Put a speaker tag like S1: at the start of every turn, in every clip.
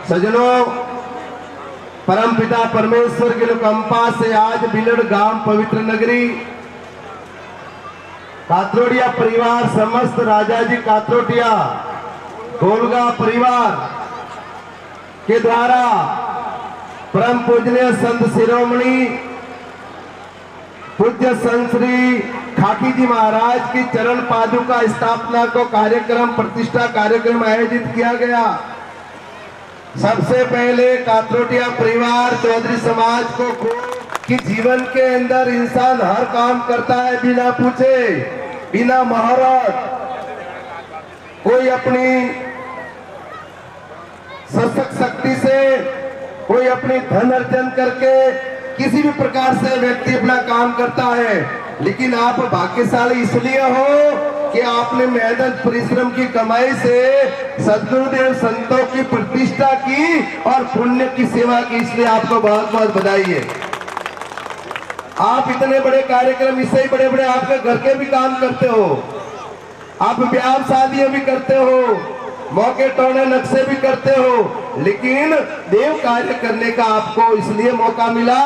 S1: सजनों, परमपिता परमेश्वर की अनुकंपा से आज बिलड़ गांव पवित्र नगरी कात्रोटिया परिवार, समस्त राजाजी कात्रोटिया गोलगा परिवार के द्वारा परम पूजनीय संत शिरोमणि पूज्य संत श्री खाकी जी महाराज की चरण पादुका स्थापना को कार्यक्रम, प्रतिष्ठा कार्यक्रम आयोजित किया गया। सबसे पहले कात्रोटिया परिवार चौधरी समाज को कि जीवन के अंदर इंसान हर काम करता है बिना पूछे, बिना महारत। कोई अपनी सशक्त शक्ति से, कोई अपनी धन अर्जन करके किसी भी प्रकार से व्यक्ति अपना काम करता है, लेकिन आप भाग्यशाली इसलिए हो कि आपने मेहनत परिश्रम की कमाई से सद्गुरुदेव संतों की प्रतिष्ठा की और पुण्य की सेवा की, इसलिए आपको बहुत बहुत बधाई है। आप इतने बड़े कार्यक्रम, इससे ही बड़े बड़े आपके घर के भी काम करते हो, आप ब्याह शादियां भी करते हो, मौके टोने नक्शे भी करते हो, लेकिन देव कार्य करने का आपको इसलिए मौका मिला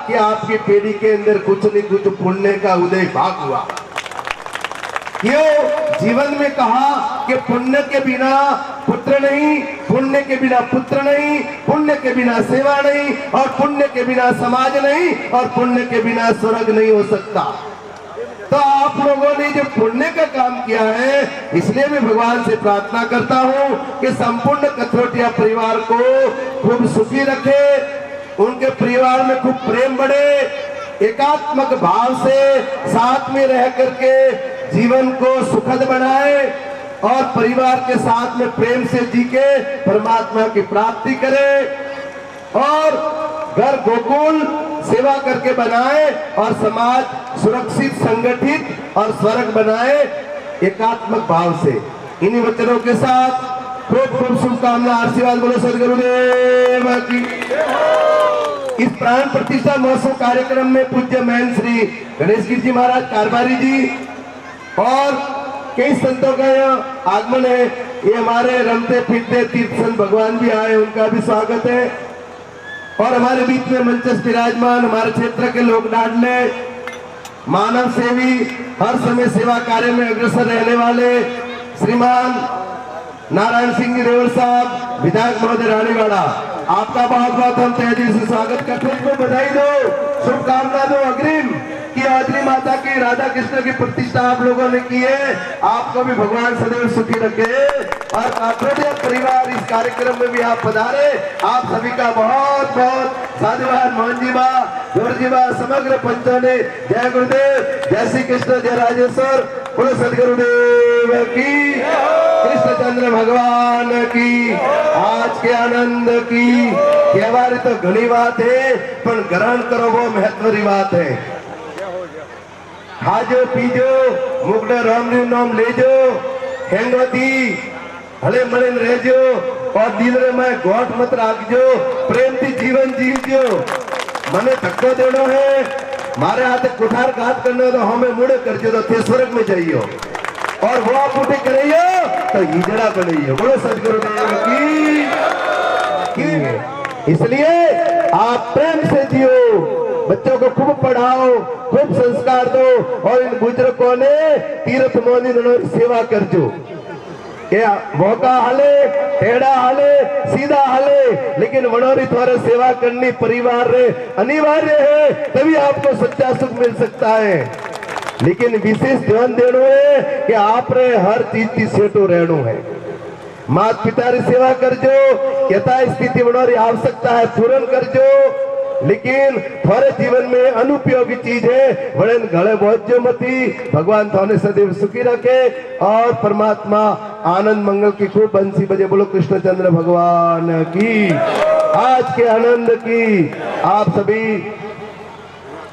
S1: कि आपकी पीढ़ी के अंदर कुछ न कुछ पुण्य का उदय भाग हुआ। क्यों? जीवन में कहा कि पुण्य के बिना पुत्र नहीं, पुण्य के बिना पुत्र नहीं, पुण्य के बिना सेवा नहीं, और पुण्य के बिना समाज नहीं, और पुण्य के बिना स्वर्ग नहीं हो सकता। तो आप लोगों ने जो पुण्य का काम किया है, इसलिए मैं भगवान से प्रार्थना करता हूं कि संपूर्ण कात्रोटिया परिवार को खूब सुखी रखे, उनके परिवार में खूब प्रेम बढ़े, एकात्मक भाव से साथ में रह करके जीवन को सुखद बनाए और परिवार के साथ में प्रेम से जी के परमात्मा की प्राप्ति करे और घर गोकुल सेवा करके बनाए और समाज सुरक्षित, संगठित और स्वर्ग बनाए एकात्मक भाव से। इन्हीं वचनों के साथ खूब खूब शुभकामना, आशीर्वाद बोलो सदगुरुदेव की। इस प्राण प्रतिष्ठा महोत्सव कार्यक्रम में पूज्य महंत श्री गणेश गिर जी महाराज कारबारी जी और कई संतों का यहाँ आगमन है। ये हमारे रमते फिरते तीर्थ संत भगवान भी आए, उनका भी स्वागत है। और हमारे बीच में मंचस्थ विराजमान हमारे क्षेत्र के लोक लाडले, मानव सेवी, हर समय सेवा कार्य में अग्रसर रहने वाले श्रीमान नारायण सिंह जी देवर साहब, विधायक महोदय रानीवाड़ा, आपका बहुत बहुत हम तहे दिल से स्वागत करते हैं। इनको बधाई दो, शुभकामना दो अग्रिम कि आदरी माता की, राधा कृष्ण की प्रतिष्ठा आप लोगों ने की है, आपको भी भगवान सदैव सुखी रखे। और कात्रोटिया परिवार इस कार्यक्रम में भी आप पधारे, आप सभी का बहुत बहुत साधुवाद। मोहन जी बा, जोर जी बा, समग्र पंचों ने जय गुरुदेव, जय श्री कृष्ण, जय राजेश्वर, बोलो सदगुरुदेव की, कृष्णचंद्र भगवान की, आज के आनंद की। कहेवारी तो घनी बात है, पर ग्रहण करो वो महत्वरी बात है। खाजो पीजो, मुगड़ा राम नाम लेजो, हेंगोती हले मले रहजो और दिल रे में गोट मत राखजो, प्रेम थी जीवन जीवजो। मने धक्को देनो है, मारे हाथे कुठार घात करने तो हमें मुड़े करजो तो थे स्वर्ग में जाइयो, और वो आप उठे करियो तो हिजड़ा करियो। बोलो सदगुरुदेव की। इसलिए आप प्रेम से जियो, बच्चों को खूब पढ़ाओ, खूब संस्कार दो, और इन बुजुर्गों ने तीर्थ मोनी सेवा करजो। क्या मौका हाले, टेढ़ा हाले, सीधा हाले, लेकिन वनोरी द्वारा सेवा करनी परिवार रे अनिवार्य है, तभी आपको सच्चा सुख मिल सकता है। लेकिन विशेष ध्यान देनो है कि आप रे हर चीज की सेटो रहनो है। माता पिता री सेवा करजो, यथा स्थिति वनोरी आवश्यकता है पूर्ण करजो, लेकिन थोड़े जीवन में अनुपयोगी चीज है वड़न गले बहुत जो मती। भगवान थाने सदैव सुखी रखे और परमात्मा आनंद मंगल की खूब बंसी बजे। बोलो कृष्णचंद्र भगवान की, आज के आनंद की। आप सभी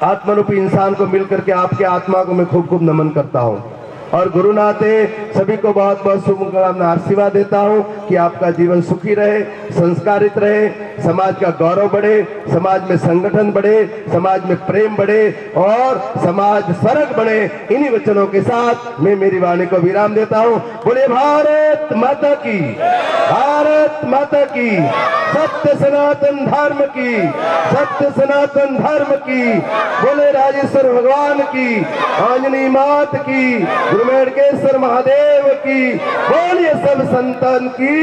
S1: आत्मरूपी इंसान को मिलकर के आपके आत्मा को मैं खूब खूब नमन करता हूँ। और गुरुनाथे सभी को बहुत बहुत शुभकामना आशीर्वाद देता हूं कि आपका जीवन सुखी रहे, संस्कारित रहे, समाज का गौरव बढ़े, समाज में संगठन बढ़े, समाज में प्रेम बढ़े और समाज स्वर्ग बने। इन्हीं वचनों के साथ मैं मेरी वाणी को विराम देता हूं। बोले भारत माता की, भारत माता की, सत्य सनातन धर्म की, सत्य सनातन धर्म की, बोले राजेश्वर भगवान की, आंजनी मात की, गुरु मेड़केश्वर महादेव की, बोलिए सब संतान की।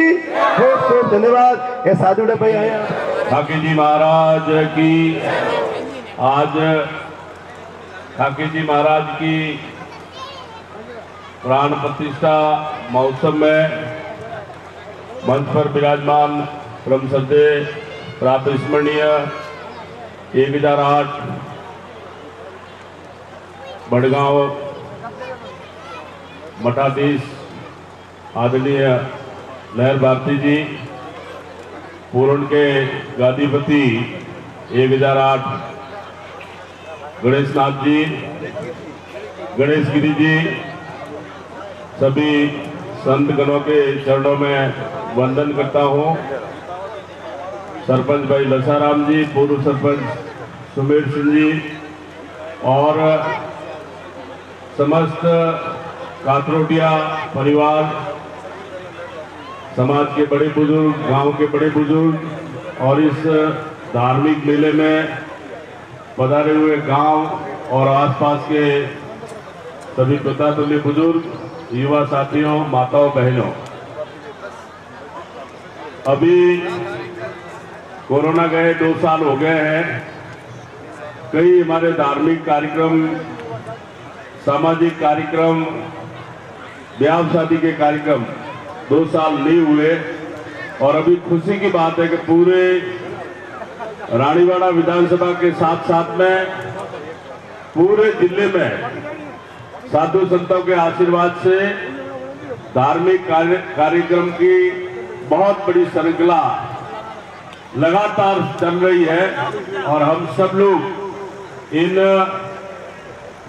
S1: खूब खूब धन्यवाद। ये साधु डब्बे आया
S2: ठाकुर जी महाराज की। आज ठाकुर जी महाराज की प्राण प्रतिष्ठा महोत्सव में मंच पर विराजमान परम श्रद्धेय प्रात स्मरणीय 1008 बड़गांव मठाधीश आदरणीय लहर भारती जी, पूर्ण के गादीपति 1008 गणेश नाथ जी, गणेश गिरी जी, सभी संत गणों के चरणों में वंदन करता हूँ। सरपंच भाई लसाराम जी, पूर्व सरपंच सुमेर सिंह जी और समस्त कातरोटिया परिवार, समाज के बड़े बुजुर्ग, गांव के बड़े बुजुर्ग और इस धार्मिक मेले में पधारे हुए गांव और आसपास के सभी पितातुल्य बुजुर्ग, युवा साथियों, माताओं, बहनों। अभी कोरोना गए 2 साल हो गए हैं। कई हमारे धार्मिक कार्यक्रम, सामाजिक कार्यक्रम, ब्याह शादी के कार्यक्रम 2 साल नहीं हुए और अभी खुशी की बात है कि पूरे रानीवाड़ा विधानसभा के साथ साथ में पूरे जिले में साधु संतों के आशीर्वाद से धार्मिक कार्यक्रम की बहुत बड़ी श्रृंखला लगातार चल रही है और हम सब लोग इन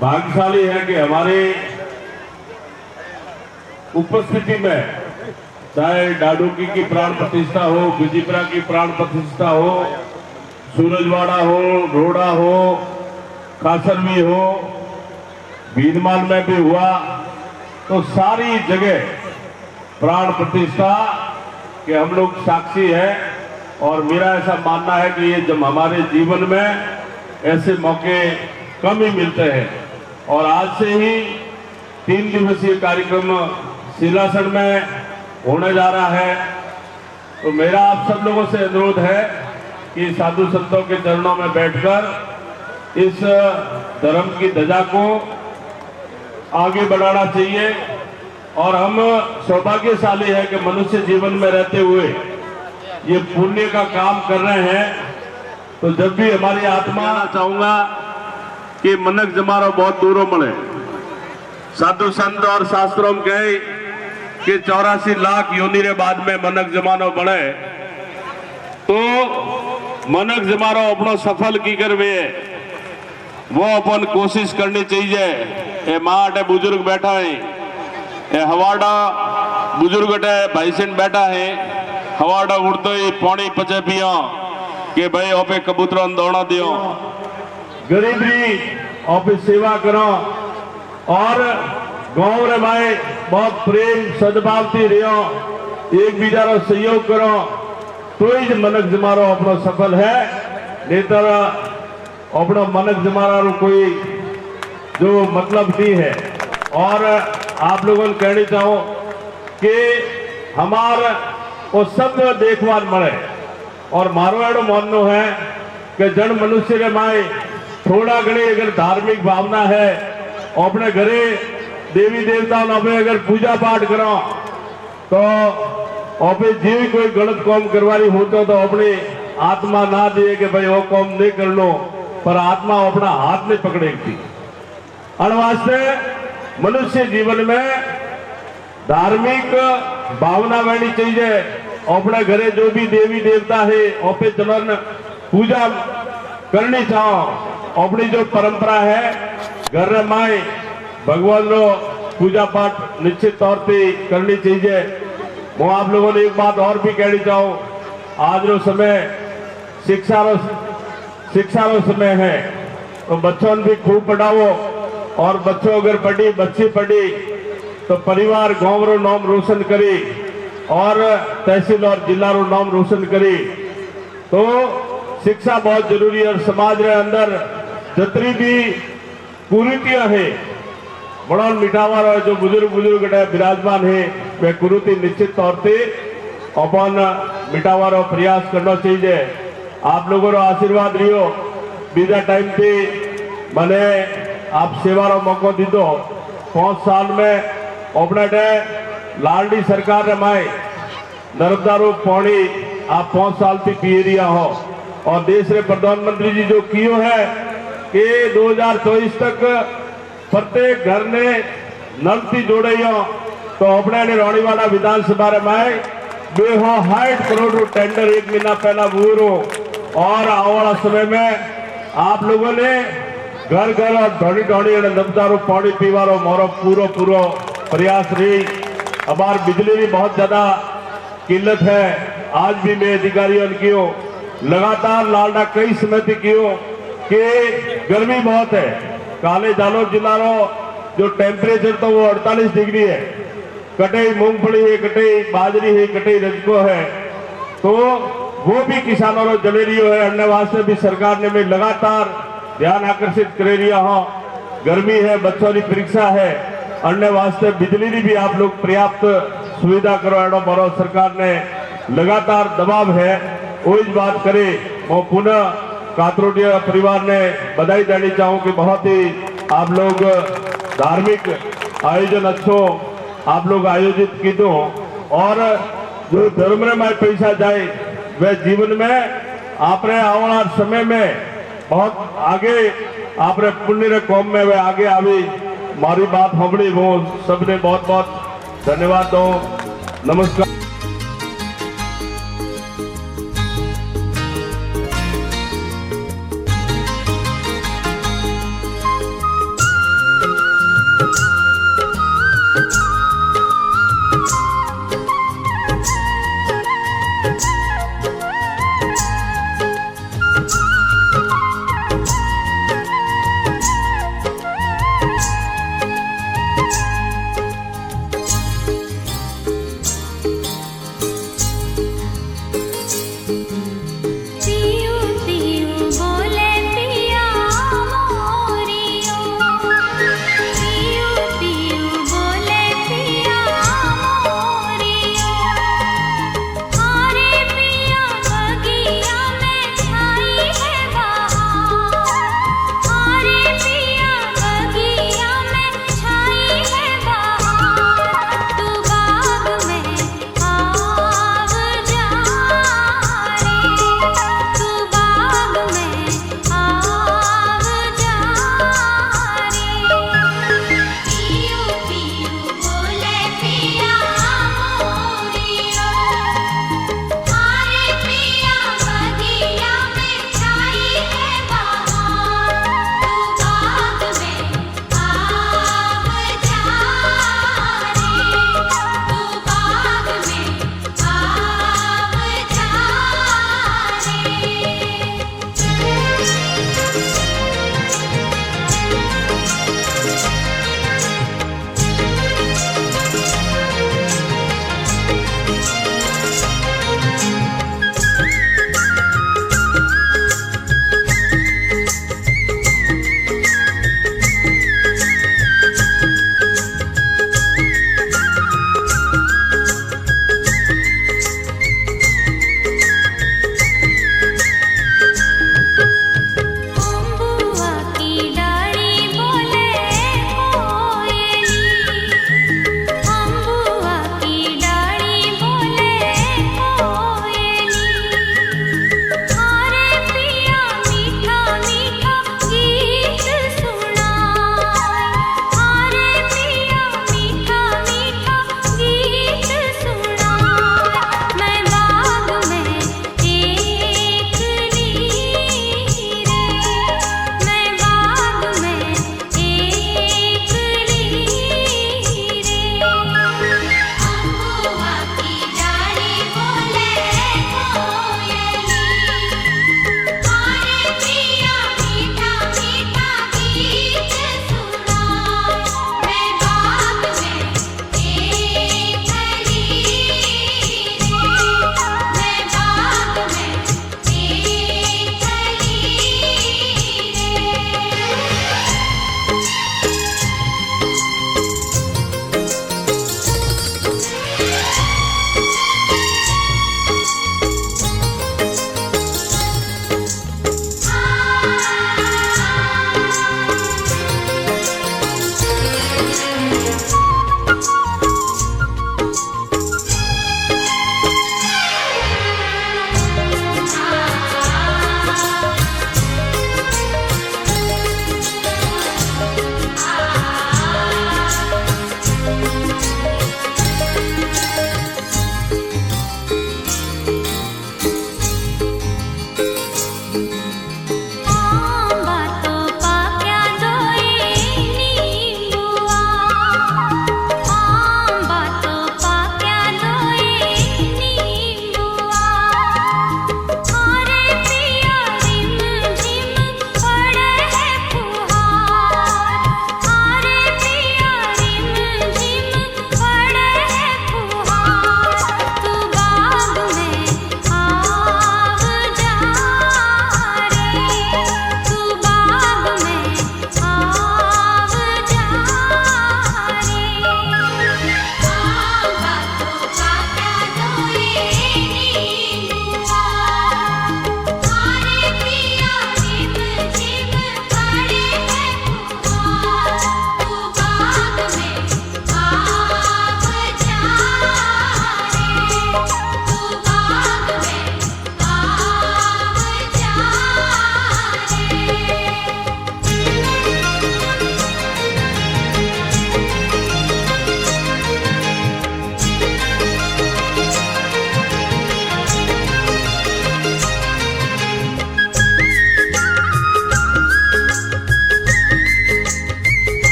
S2: भाग्यशाली हैं कि हमारे उपस्थिति में चाहे डाडोकी की प्राण प्रतिष्ठा हो, बिजिपरा की प्राण प्रतिष्ठा हो, सूरजवाड़ा हो, रोड़ा हो, कासरवी हो, भीनमाल में भी हुआ, तो सारी जगह प्राण प्रतिष्ठा के हम लोग साक्षी हैं। और मेरा ऐसा मानना है कि ये जब हमारे जीवन में ऐसे मौके कम ही मिलते हैं और आज से ही 3 दिवसीय कार्यक्रम सिलासर में होने जा रहा है। तो मेरा आप सब लोगों से अनुरोध है कि साधु संतों के चरणों में बैठकर इस धर्म की ध्वजा को आगे बढ़ाना चाहिए। और हम सौभाग्यशाली है कि मनुष्य जीवन में रहते हुए ये पुण्य का काम कर रहे हैं। तो जब भी हमारी आत्मा, चाहूंगा कि मनक जमारो बहुत दूरों मले। साधु संत और शास्त्रों में कहे कि 84 लाख योनि रे बाद में मनक जमानो बने, तो मनक जमारो अपनो सफल की करवे वो अपन कोशिश करनी चाहिए। ए माटे बुजुर्ग बैठा है, ए हवाड़ा बुजुर्ग भाई सिंह बैठा है, हवाड़ा उड़ते ही पौनी पचे पिया कि भाई ओपे कबूतर दौड़ा दियो, गरीबी ओपे सेवा करो और गाँव रे भाई बहुत प्रेम सद्भाव थी रियो, एक बीजारो सहयोग करो तो ही मनक जमारो अपनो सफल है। नहीं तो अपनो मनक जमारा कोई जो मतलब नहीं है। और आप लोगों ने कहनी चाहो कि हमारा वो सब देखभाल मरे और मारो एडो माननो है कि जन मनुष्य रे माए थोड़ा घणी अगर धार्मिक भावना है, अपने घरे देवी देवताओं ने अगर पूजा पाठ करो तो अपने जीव कोई गलत काम करवानी होता तो अपनी आत्मा ना दिए कि भाई वो काम नहीं कर लो, पर आत्मा अपना हाथ नहीं पकड़ेगी। अनवास्ते मनुष्य जीवन में धार्मिक भावना रहनी चाहिए। अपने घरे जो भी देवी देवता है ओपे चलन पूजा करनी चाहो। अपनी जो परंपरा है घर माए भगवान रो पूजा पाठ निश्चित तौर पे करनी चाहिए। मैं आप लोगों ने एक बात और भी कहनी चाहूँ, आज रो समय शिक्षा रो समय है, तो बच्चों भी खूब पढ़ाओ, और बच्चों अगर बच्ची पढ़ी तो परिवार गांव रो नाम रोशन करी और तहसील और जिला रो नाम रोशन करी। तो शिक्षा बहुत जरूरी है, और समाज रे अंदर जितनी भी कुरीतियां है बड़ा मिटावा रहा, जो बुजुर्ग विराजमान है वे कुरीति निश्चित तौर पे अपन मिटावा रो प्रयास करना चाहिए। आप लोगों रो आशीर्वाद रियो, बीजा टाइम पे मैंने आप सेवा रो मौका दी दो। 5 साल में अपने लाडली सरकार रे माए नर्मदा रो पानी आप 5 साल से पी रिया हो, और देश रे प्रधानमंत्री जी जो कियो है कि 2024 तक प्रत्येक घर ने नल थी जोड़े हो, तो अपने ने रोणीवाड़ा विधानसभा रे माए 260 करोड़ रो टेंडर 1 महीना पहला हुए, और आने वाला समय में आप लोगों ने घर घर और ढोड़ी ढोड़ी नर्मदा रो पानी पीवा रो मोरो पूरो प्रयास रही। हमार बिजली भी बहुत ज्यादा किल्लत है, आज भी मैं अधिकारियों की लगातार लालडा कई समय तक कि गर्मी बहुत है। काले जालोर जिला रो जो टेम्परेचर तो वो 48 डिग्री है, कटई मूंगफली है, कटई बाजरी है, कटई रजको है, तो वो भी किसानों रो जले रियो है। अन्य वास्ते भी सरकार ने भी लगातार ध्यान आकर्षित करे रिया हो। गर्मी है, बच्चों की परीक्षा है, अन्य वास्ते बिजली की भी आप लोग पर्याप्त सुविधा करवाना बड़ो सरकार ने लगातार दबाव है। वो इस बात करे, मैं पुनः कातरोटिया परिवार ने बधाई देनी चाहूँ कि बहुत ही आप लोग धार्मिक आयोजन अच्छो आप लोग आयोजित की दो, और जो धर्म में पैसा जाए वह जीवन में आपने आने वाला समय में बहुत आगे आपने पुण्य रे कौम में वह आगे आवी। मारी बात हमड़ी वो सबने बहुत बहुत धन्यवाद दो। नमस्कार।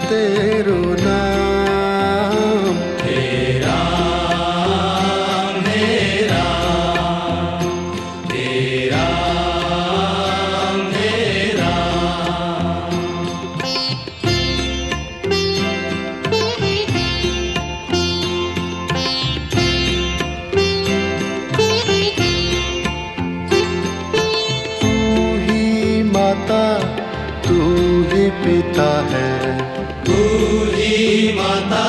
S3: तेरो नाम।
S4: हे राम हे राम हे राम हे राम।
S3: तू ही माता तू ही पिता है,
S4: तू ही माता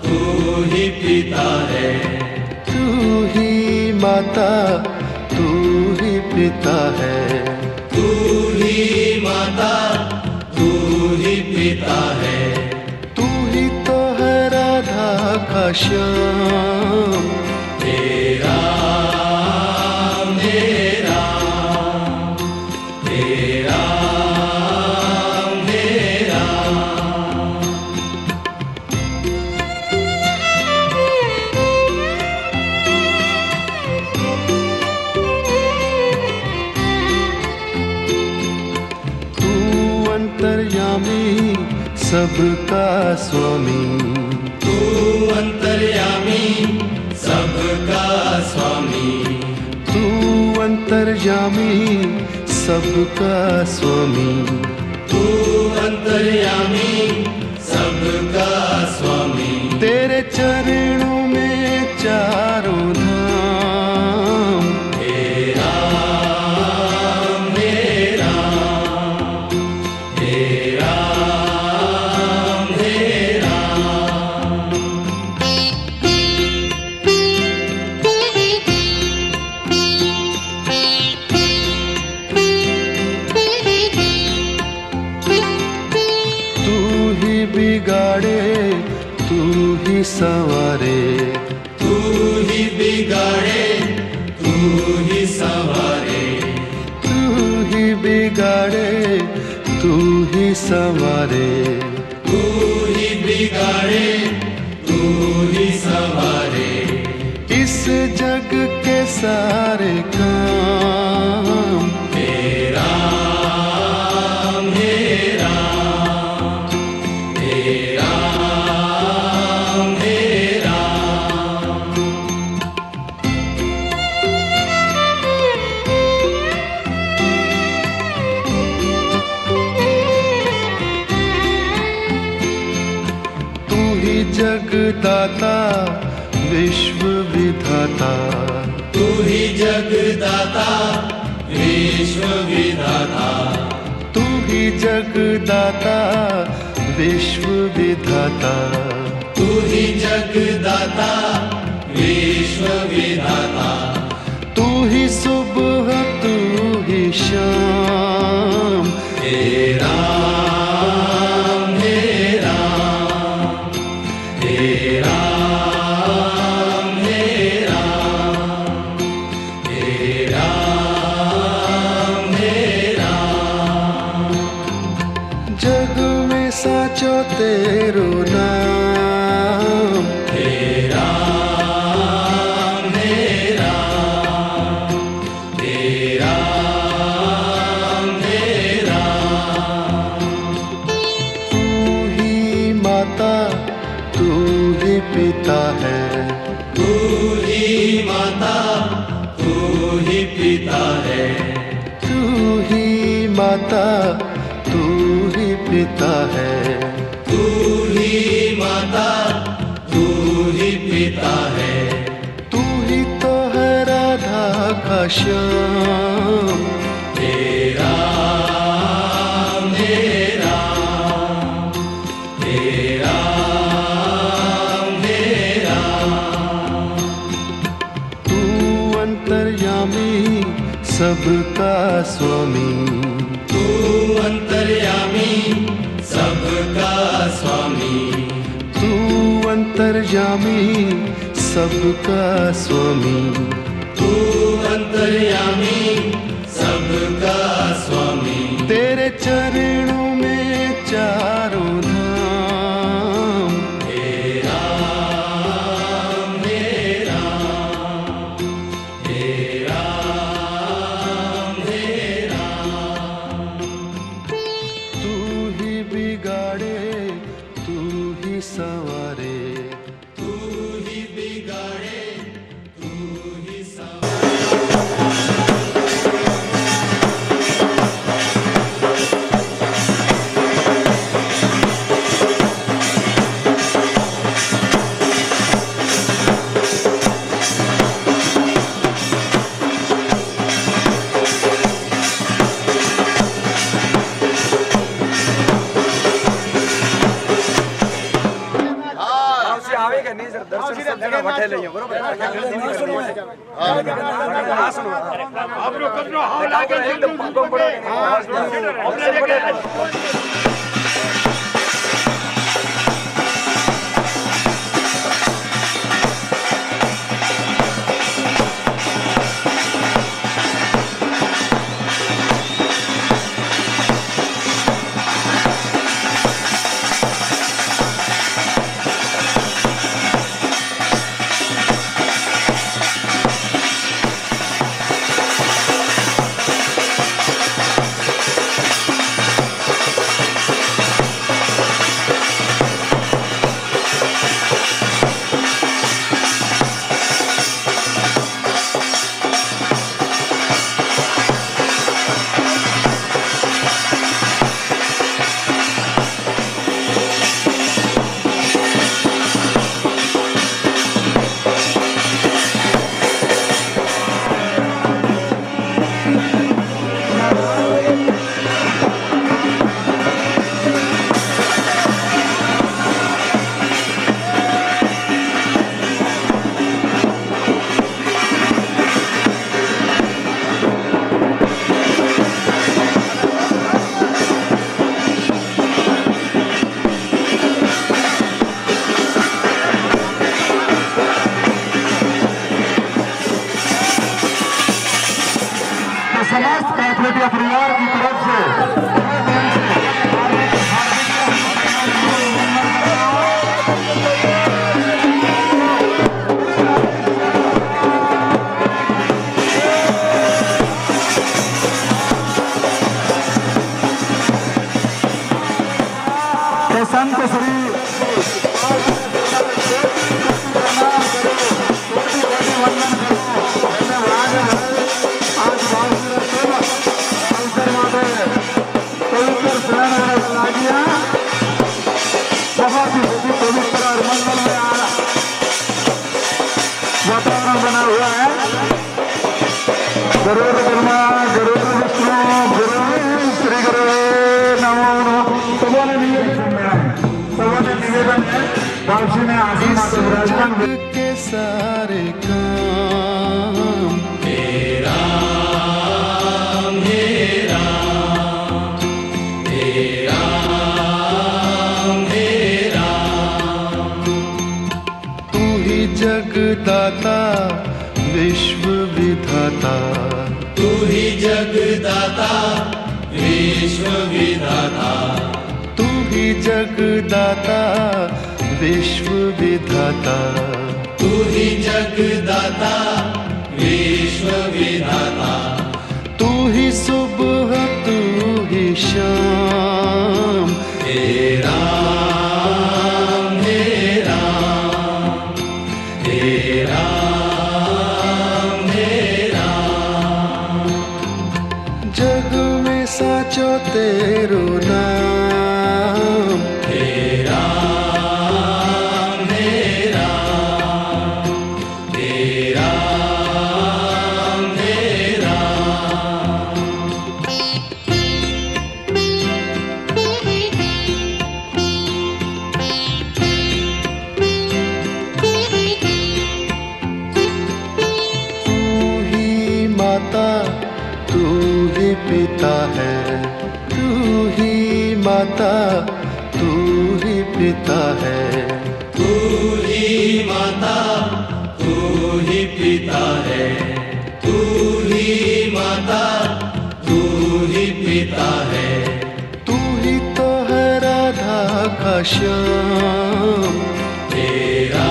S4: तू ही पिता है,
S3: तू ही माता तू ही पिता है।
S4: तू ही माता तू ही पिता है।
S3: तू ही तो है राधा का श्याम।
S4: हे राम हे राम हे राम हे राम।
S3: तू अंतर्यामी सबका स्वामी,
S4: तू अंतर्यामी सबका स्वामी,
S3: तू अंतर्यामी सबका स्वामी।
S4: तू अंतर्यामी सबका स्वामी।
S3: तेरे चरणों में चारों धाम।
S4: हे राम हे राम हे राम हे राम।
S3: तू ही बिगाड़े तू ही संवारे,
S4: तू ही बिगाड़े तू ही संवारे,
S3: तू ही बिगाड़े तू ही संवारे।
S4: तू ही बिगाड़े तू ही संवारे।
S3: इस जग के सारे काम।
S4: हे राम हे राम हे राम हे राम।
S3: तू ही जगदाता विश्व विधाता,
S4: तू ही जगदाता विश्व विधाता,
S3: तू ही जगदाता विश्व विधाता।
S4: तू ही जगदाता विश्व विधाता।
S3: तू ही सुबह तू ही शाम।
S4: हे राम हे राम हे राम हे राम हे राम हे राम।
S3: जग में साचो तेरो नाम।
S4: हे राम हे राम हे राम हे राम।
S3: तू ही माता तू ही पिता है,
S4: तू ही माता तू ही पिता है,
S3: तू ही माता तू ही पिता है।
S4: तू ही माता तू ही पिता है।
S3: तू ही तो है राधा का श्याम।
S4: हे राम हे राम हे राम हे राम।
S3: तू अंतर्यामी सबका स्वामी,
S4: तू अंतर्यामी सबका स्वामी,
S3: तू अंतर्यामी सबका स्वामी।
S4: तू अंतर्यामी सबका स्वामी।
S3: तेरे चरणों में चारों धाम।
S4: हे राम हे राम हे राम हे राम।
S3: तू ही बिगाड़े
S5: समस्त कैथोलिक परिवार की तरफ से संत श्री बहुत ही पवित्र और मंगलमय वातावरण बना हुआ है। गुरुर ब्रह्मा गुरुर विष्णु गुरुर श्री गुरु नमो नमः। सबों ने निवेदन है वापसी में आसीन विराजमान
S3: के सारे काम
S4: तेरा मेरा तेरा मेरा
S3: तू ही जगदाता विश्व विधाता
S4: तू ही जगदाता विश्व विधाता
S3: तू ही जगदाता विश्व विधाता
S4: तू ही जगदाता विश्व विधाता
S3: तू ही सुबह तू ही शाम
S4: तेरा मेरा तेरा मेरा
S3: जग में साचो तेरो नाम
S4: तेरा मेरा तेरा मेरा
S3: तू ही माता तू ही पिता है तू ही माता तू ही पिता है
S4: तू ही माता तू ही पिता है तू ही माता तू ही पिता है
S3: तू ही तो है राधा का श्याम
S4: तेरा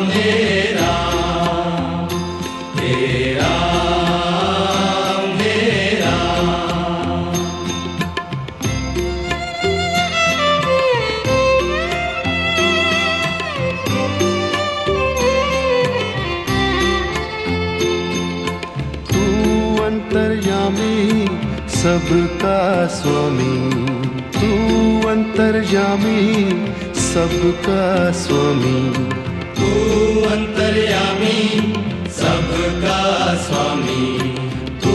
S4: मेरा तेरा मेरा
S3: तू अंतर्यामी सबका स्वामी तू अंतर्यामी सबका स्वामी
S4: तू अंतर्यामी सबका स्वामी तू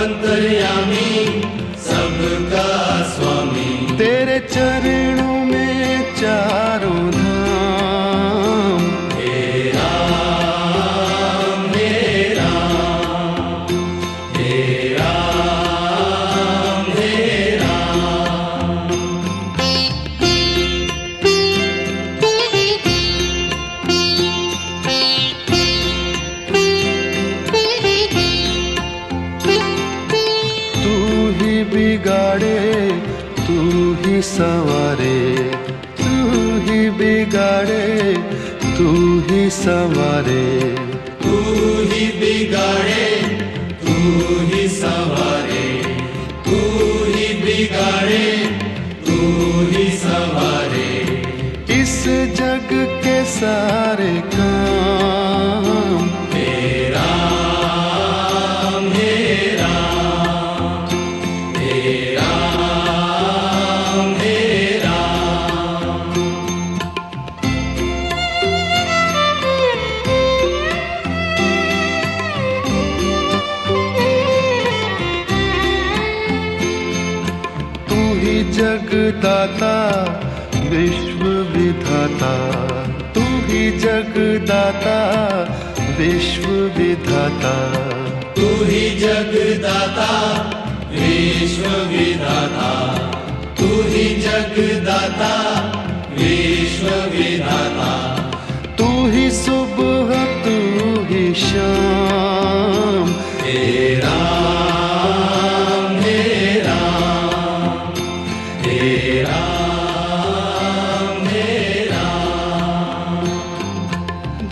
S4: अंतर्यामी सबका स्वामी
S3: तेरे चरणों में चारों धाम बिगाड़े तू ही संवारे, तू ही बिगाड़े तू ही संवारे,
S4: तू ही बिगाड़े तू ही संवारे, तू ही बिगाड़े तू ही संवारे।
S3: इस जग के सारे काम
S4: तेरा मेरा, तेरा मेरा।
S3: तू ही जगदाता विश्व विधाता, तू ही जगदाता विश्व विधाता,
S4: तू ही जगदाता विश्व विधाता, तू ही जगदाता विश्व विधाता।
S3: तू ही सुबह तू ही शाम,
S4: तेरा मेरा, तेरा मेरा।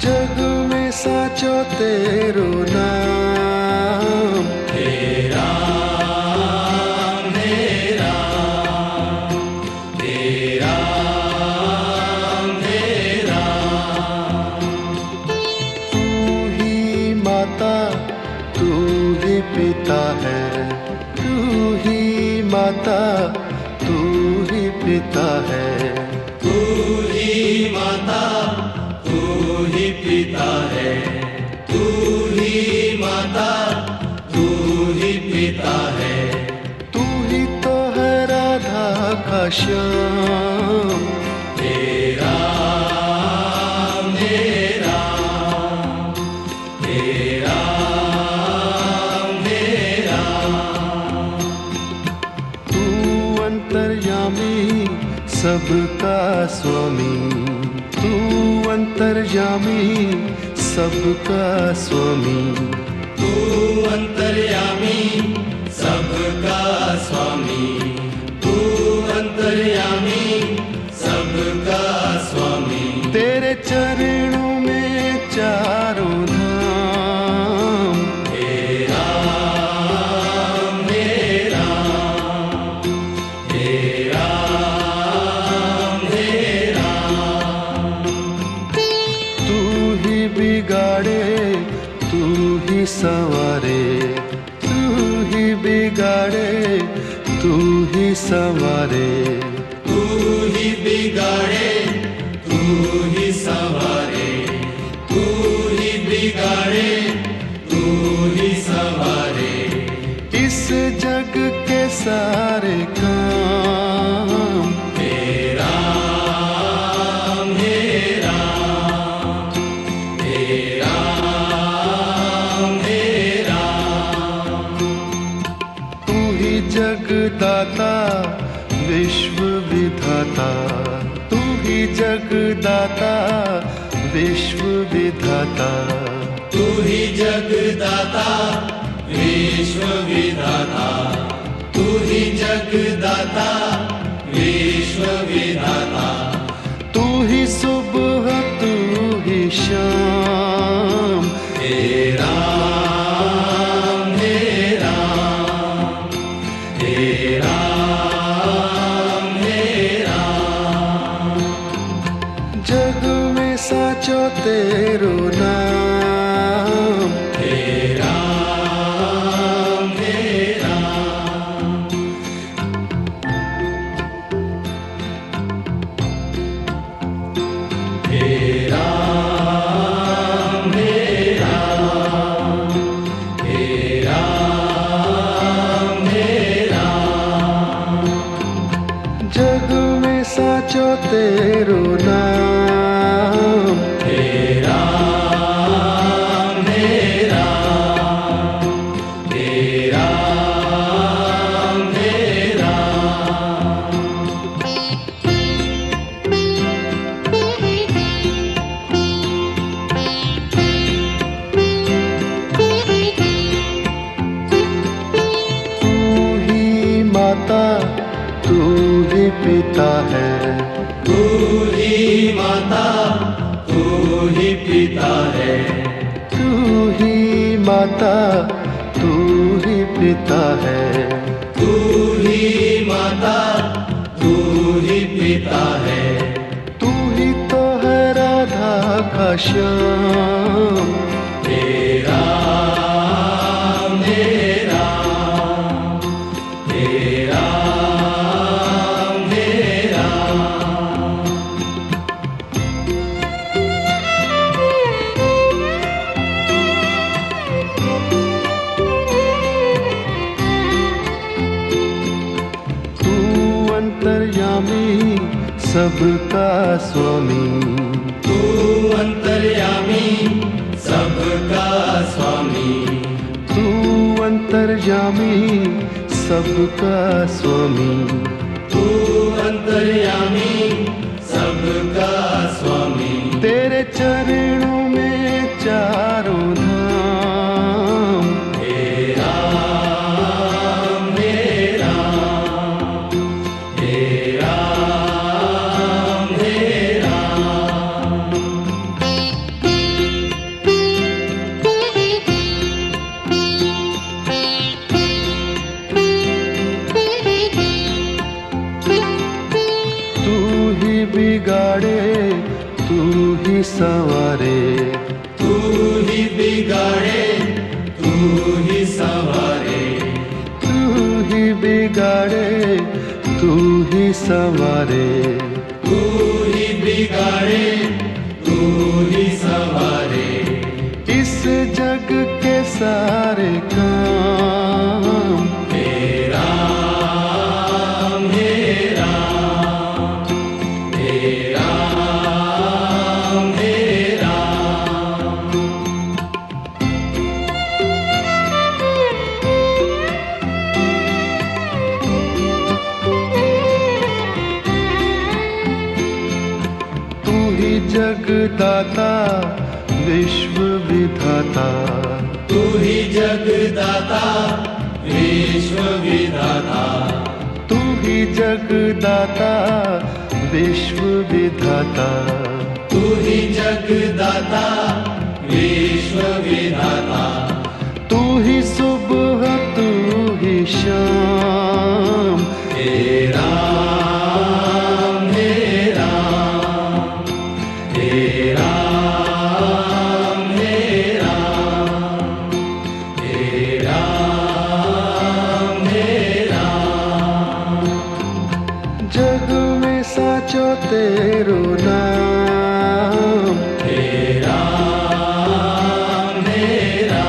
S3: जग में साचो तेरो नाम,
S4: तेरा मेरा, तेरा मेरा।
S3: तू ही माता तू ही पिता है, तू ही माता तू ही पिता है,
S4: तू ही माता तू ही पिता है, तू ही माता तू ही पिता है।
S3: तू ही तो है राधा का श्याम,
S4: तेरा मेरा, तेरा मेरा।
S3: तू अंतर्यामी सबका स्वामी, तू अंतर्यामी सबका स्वामी,
S4: तू अंतर्यामी सबका स्वामी, तू अंतर्यामी सबका स्वामी।
S3: तेरे चरणों में चारों धाम,
S4: तेरा मेरा, तेरा मेरा।
S3: तू ही बिगाड़े तू ही संवारे, तू ही बिगाड़े तू ही संवारे,
S4: तू ही बिगाड़े तू ही संवारे, तू ही बिगाड़े तू ही संवारे।
S3: इस जग के सारे काम
S4: तेरा मेरा, तेरा मेरा।
S3: तू ही जगदाता विश्व विधाता, तू ही जगदाता विश्व विधाता,
S4: तू ही जगदाता विश्व विधाता, तू ही जगदाता विश्व विधाता।
S3: तू ही सुबह तू ही शाम,
S4: तेरा मेरा, तेरा मेरा।
S3: जग में साचो तेरो नाम,
S4: तेरा मेरा। तेरा मेरा, तेरा मेरा।
S3: जग में साचो तेरो नाम,
S4: तेरा मेरा, तेरा मेरा। पिता है,
S3: तू ही माता, तू ही पिता है,
S4: तू ही माता, तू ही पिता है,
S3: तू ही तो है राधा का श्याम।
S4: तेरा मेरा, तेरा मेरा।
S3: तू अंतर्यामी सबका स्वामी,
S4: तू अंतर्यामी सबका स्वामी,
S3: तू अंतर्यामी सबका स्वामी,
S4: तू अंतर्यामी सबका स्वामी।
S3: तेरे चरणों में चारों धाम।
S4: तेरा मेरा, तेरा मेरा।
S3: तू ही बिगाड़े, तू ही संवारे,
S4: तू ही बिगाड़े, तू ही संवारे,
S3: तू ही बिगाड़े, तू ही संवारे।
S4: तू ही बिगाड़े, तू ही संवारे।
S3: इस जग के सारे काम।
S4: तेरा मेरा, तेरा मेरा।
S3: तू ही जगदाता विश्व विधाता,
S4: तू ही जगदाता विश्व विधाता,
S3: तू ही जगदाता विश्व विधाता।
S4: तू ही जगदाता विश्व विधाता।
S3: तू ही सुबह, तू ही शाम।
S4: तेरा मेरा, तेरा मेरा, तेरा मेरा।
S3: जग में साचो तेरो नाम।
S4: तेरा मेरा,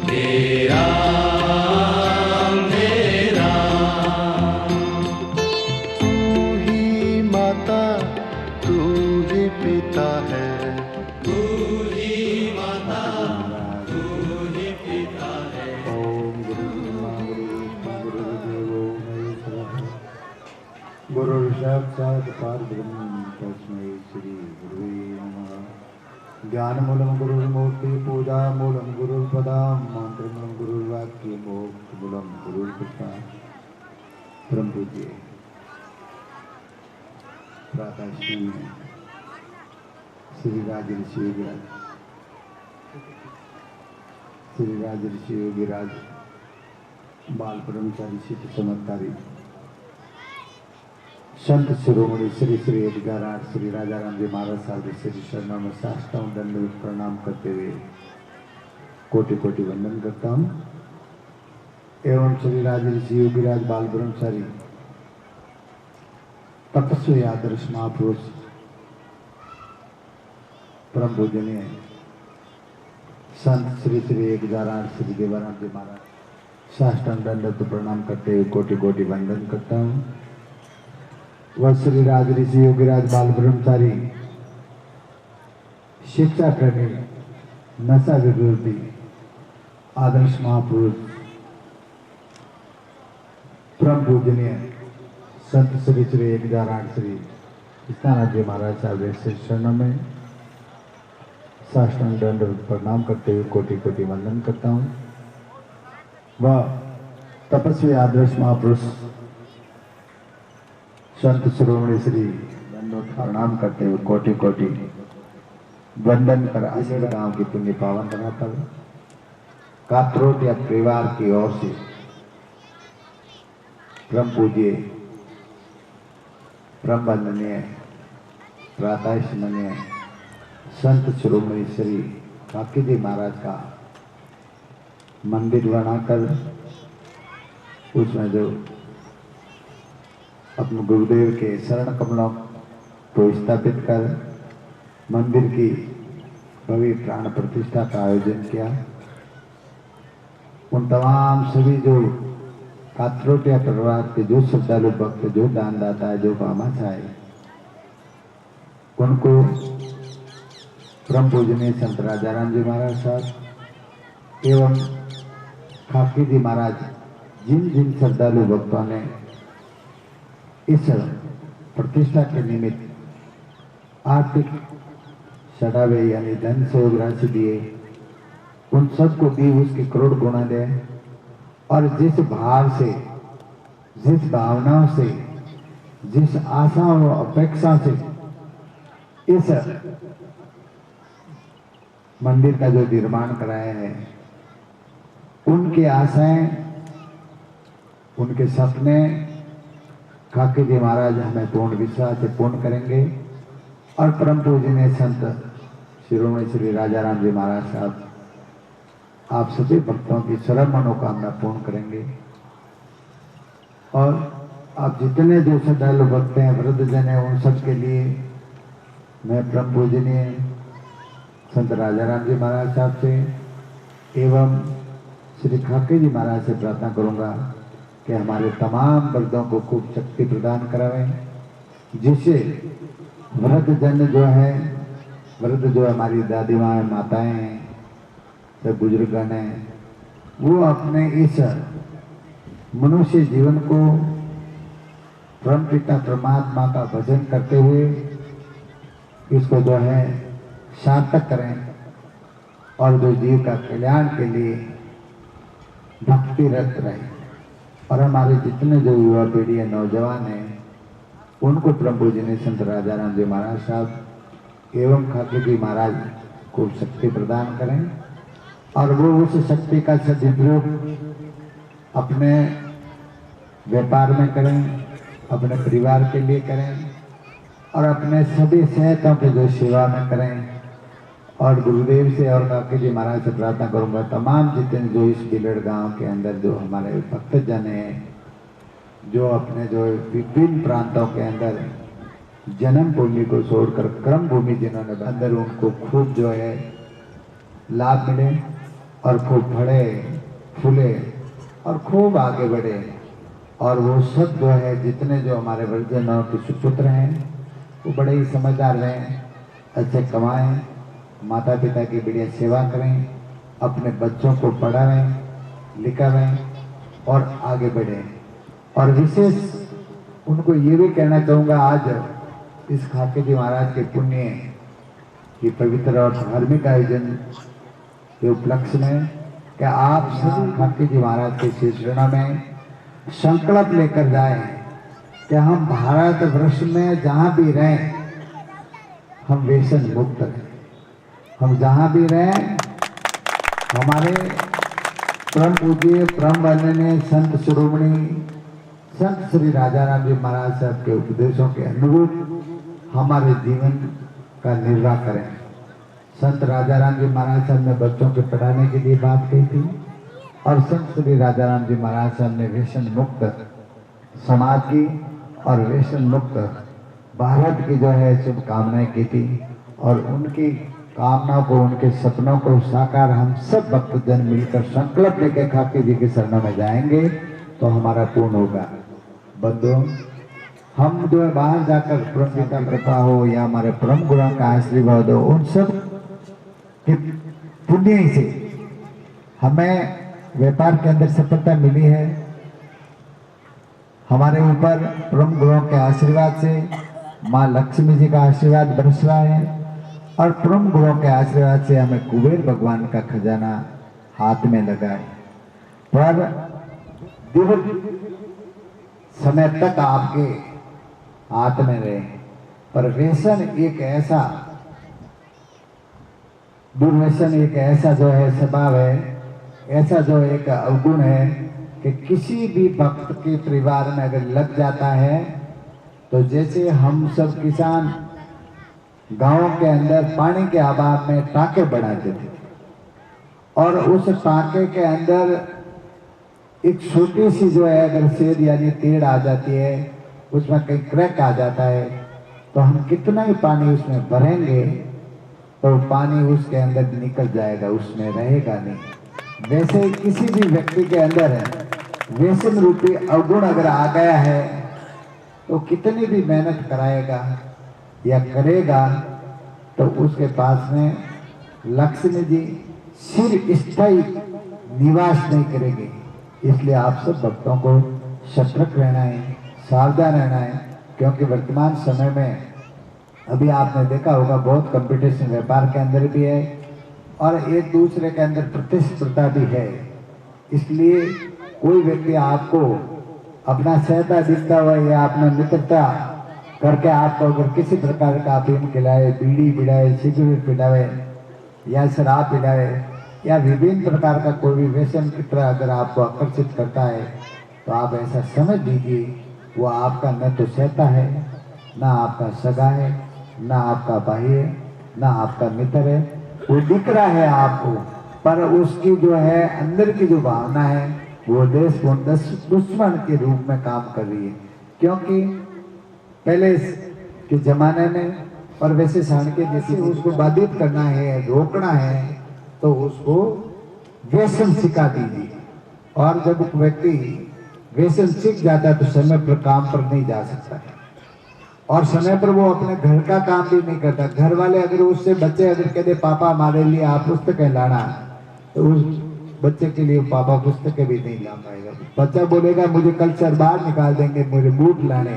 S4: तेरा मेरा।
S3: तू ही माता, तू ही पिता है,
S4: तू ही माता, तू ही पिता है।
S5: ओम गुरु ब्रह्मा गुरु गुरुदेवो महेश्वरः गुरु साक्षात् परब्रह्म तस्मै श्री गुरुवे नमः। ज्ञानमूलं गुरुर्मूर्ति पूजा मूलं गुरुर्पदां मंत्रमूलं गुरुर्वाक्य मोक्षमूलं गुरुर्कृपा। परम पूज्य प्रातः श्री राज ऋषि योगीराज, श्री राज ऋषि योगीराज बाल ब्रह्मचारी सिद्ध चमत्कारी संत शिरोमणि श्री श्री 11 श्री राजा राम जी महाराज साहब श्री शरणों में साष्टांग दंडवत प्रणाम करते हुए कोटि कोटि वंदन करता हूँ। एवं श्री राज ऋषि योगीराज बाल ब्रह्मचारी तपस्वी आदर्श महापुरुष परम पूजनीय संत श्री श्री 11 श्री देवाराम जी महाराज साष्टांग दंडवत प्रणाम करते हुए कोटि कोटि वंदन करता हूँ। वह श्री राज ऋषि योगीराज बाल ब्रह्मचारी शिक्षा प्रेमी नशा विरोधी आदर्श महापुरुष परम पूजनीय संत श्री श्री 1008 श्री कृष्णानाथ जी महाराज साहब श्री शरणों में साष्टांग दंडवत प्रणाम करते हुए कोटि कोटि वंदन करता हूँ। वह तपस्वी आदर्श महापुरुष संत शिरोमणि श्री दंडवत प्रणाम करते हुए कोटि कोटि वंदन कर असर गांव की पुण्य पावन धरा पर कात्रोट या परिवार की ओर से परम पूज्य परम वंदनीय प्रातः स्मरणीय संत शिरोमणि श्री काकी जी महाराज का मंदिर बनाकर उसमें जो अपने गुरुदेव के शरण कमलों को स्थापित कर मंदिर की भव्य प्राण प्रतिष्ठा का आयोजन किया। उन तमाम सभी जो कात्रोटिया परिवार के जो श्रद्धालु भक्त, जो दानदाता है, जो भामाशा है, उनको परम पूजनीय संत राजाराम जी महाराज साहब एवं खाकी जी महाराज, जिन जिन श्रद्धालु भक्तों ने इस प्रतिष्ठा के निमित्त आर्थिक चढ़ावे यानी धन सहयोग राशि दिए, उन सबको भी उसके करोड़ गुना दे। और जिस भाव से, जिस भावनाओं से, जिस आशाओं और अपेक्षा से इस मंदिर का जो निर्माण कराया है, उनकी आशाएं, उनके सपने खाकी जी महाराज हमें पूर्ण विश्वास से पूर्ण करेंगे। और परम पूजनीय संत शिरोमणि श्री राजाराम जी महाराज साहब आप सभी भक्तों की सर्व मनोकामना पूर्ण करेंगे। और आप जितने जो श्रद्धालु भक्त हैं, वृद्धजन हैं, उन सब के लिए मैं परम पूजनीय संत राजाराम जी महाराज साहब से एवं श्री खाकी जी महाराज से प्रार्थना करूंगा कि हमारे तमाम वर्गों को खूब शक्ति प्रदान करावें, जिससे वृद्धजन जो है, वृद्ध जो हमारी दादी माँ माताएं हैं, सब बुजुर्गन हैं, वो अपने इस मनुष्य जीवन को परम पिता परमात्मा का भजन करते हुए इसको जो है सार्थक करें और जो जीव का कल्याण के लिए भक्तिरत रहे। और हमारे जितने जो युवा पीढ़ी है, नौजवान हैं, उनको परम पूजनीय संत राजाराम जी महाराज साहब एवं खाकी जी महाराज को शक्ति प्रदान करें और वो उस शक्ति का सदुपयोग अपने व्यापार में करें, अपने परिवार के लिए करें और अपने सभी सहतों के जो सेवा में करें। और गुरुदेव से और काकी जी महाराज से प्रार्थना करूंगा, तमाम जितने जो इस बिलड़ गांव के अंदर जो हमारे भक्तजन हैं, जो अपने जो विभिन्न प्रांतों के अंदर जन्म भूमि को छोड़कर कर्म भूमि जिन्होंने अंदर, उनको खूब जो है लाभ मिले और खूब बढ़े फूले और खूब आगे बढ़े। और वो सब जो है जितने जो हमारे वृद्धजनों के सुपुत्र हैं, वो बड़े ही समझदार रहें, अच्छे कमाएं, माता पिता की बढ़िया सेवा करें, अपने बच्चों को पढ़ाएं, लिखाएं और आगे बढ़ें। और विशेष उनको ये भी कहना चाहूँगा, आज इस खाकी जी महाराज के पुण्य की पवित्र और धार्मिक आयोजन के उपलक्ष्य में कि आप सभी खाकी जी महाराज के शीर्षणों में संकल्प लेकर जाएं कि हम भारत वर्ष में जहाँ भी रहें हम व्यसन मुक्त रहें। हम जहाँ भी रहें हमारे परम पूज्य परम वंदनीय संत शिरोमणि संत श्री राजाराम जी महाराज साहब के उपदेशों के अनुरूप हमारे जीवन का निर्वाह करें। संत राजाराम जी महाराज साहब ने बच्चों के पढ़ाने के लिए बात कही थी और संत श्री राजाराम जी महाराज साहब ने व्यसन मुक्त समाज की और व्यसन मुक्त भारत की जो है शुभकामनाएं की थी। और उनकी कामनाओं को, उनके सपनों को साकार हम सब भक्तजन मिलकर संकल्प लेकर खाकी जी के शरणों में जाएंगे तो हमारा पूर्ण होगा। बंधुओं, हम जो है बाहर जाकर परम पिता कृपा हो या हमारे परम गुणों का आशीर्वाद हो, उन सब के पुण्य से हमें व्यापार के अंदर सफलता मिली है। हमारे ऊपर परम गुणों के आशीर्वाद से माँ लक्ष्मी जी का आशीर्वाद बरस रहा है और परम गुणों के आशीर्वाद से हमें कुबेर भगवान का खजाना हाथ में लगा है। पर दीर्घ समय तक आपके हाथ में रहे। पर व्यसन एक ऐसा दुर्व्यसन एक ऐसा जो है स्वभाव है, ऐसा जो एक अवगुण है कि किसी भी भक्त के परिवार में अगर लग जाता है तो जैसे हम सब किसान गांव के अंदर पानी के अभाव में टाँके बनाते थे और उस टाँके के अंदर एक छोटी सी जो है अगर सेद यानी टेढ़ आ जाती है, उसमें कहीं क्रैक आ जाता है, तो हम कितना ही पानी उसमें भरेंगे तो पानी उसके अंदर निकल जाएगा, उसमें रहेगा नहीं। वैसे किसी भी व्यक्ति के अंदर है व्यसन रूपी अवगुण अगर आ गया है तो कितनी भी मेहनत कराएगा या करेगा तो उसके पास में लक्ष्मी जी सिर स्थायी निवास नहीं करेंगे। इसलिए आप सब भक्तों को सतर्क रहना है, सावधान रहना है, क्योंकि वर्तमान समय में अभी आपने देखा होगा बहुत कंपटीशन व्यापार के अंदर भी है और एक दूसरे के अंदर प्रतिस्पर्धा भी है। इसलिए कोई व्यक्ति आपको अपना सहायता दिखता हुआ या अपना मित्रता करके आपको अगर किसी प्रकार का अफीम खिलाए, बीड़ी पिलाए, सिगरेट पिलाए या शराब पिलाए या विभिन्न प्रकार का कोई भी व्यसन की तरह अगर आपको आकर्षित करता है तो आप ऐसा समझ लीजिए वो आपका न तो सहता है, ना आपका सगा है, ना आपका भाई है, ना आपका मित्र है। वो दिख रहा है आपको, पर उसकी जो है अंदर की जो भावना है वो देश दुश्मन के रूप में काम कर रही है। क्योंकि पहले के जमाने में और वैसे शान के जैसे उसको बाधित करना है, रोकना है, तो उसको व्यसन सिखा दीजिए। और जब व्यक्ति व्यसन सीख जाता है तो समय पर काम पर नहीं जा सकता है और समय पर वो अपने घर का काम भी नहीं करता। घर वाले अगर उससे बच्चे अगर कहते पापा हमारे लिए आप पुस्तकें लाना, तो उस बच्चे के लिए पापा पुस्तकें भी नहीं ला पाएगा। बच्चा बोलेगा मुझे कल सर बाहर निकाल देंगे, मुझे बूट लाने,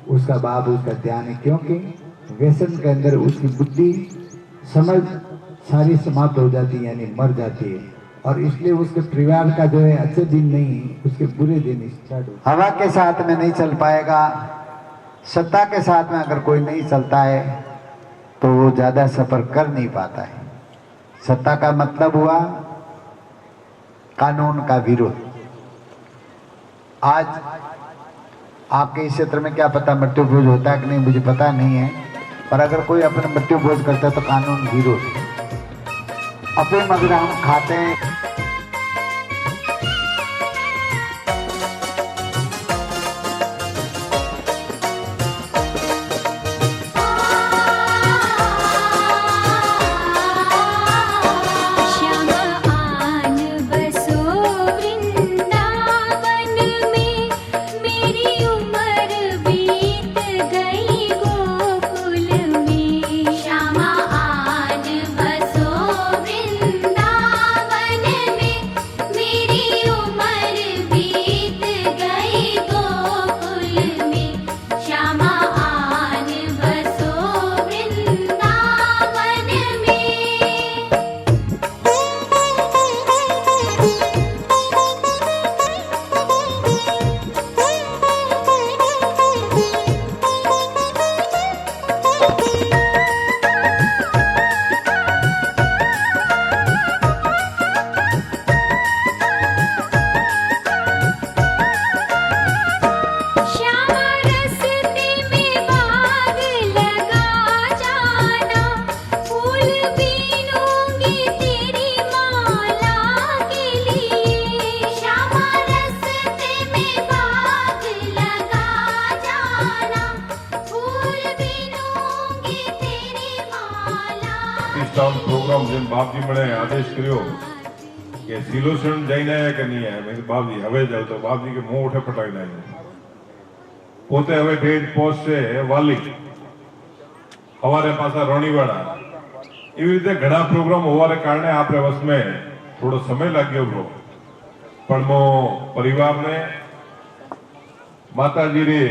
S5: उसका बाप उसका ध्यान है, क्योंकि व्यसन के अंदर उसकी बुद्धि समझ सारी समाप्त हो जाती है, यानी मर जाती है। और इसलिए उसके परिवार का जो है अच्छे दिन नहीं, उसके बुरे दिन स्टार्ट हो। हवा के साथ में नहीं चल पाएगा, सत्ता के साथ में अगर कोई नहीं चलता है तो वो ज्यादा सफर कर नहीं पाता है। सत्ता का मतलब हुआ कानून का विरोध। आज आपके इस क्षेत्र में क्या पता मृत्यु भोज होता है कि नहीं, मुझे पता नहीं है, पर अगर कोई अपने मृत्यु भोज करता है तो कानून विरोध। अफीम अगर हम खाते हैं
S2: प्रोग्राम जिन बाप जी मैंने आदेश करो कि सिलोचन जाइने कि नहीं है, मैं बाप जी हवे जाओ तो बाप जी के मुंह उठे पटाई नहीं पोते हवे डेढ़ पोस्ट से वाली हमारे पास रोणीवाड़ा एवं रीते घना प्रोग्राम होवाने कारणे आपणे वश में थोड़ो समय लाग्यो ब्रो, पण मो परिवार ने माताजी रे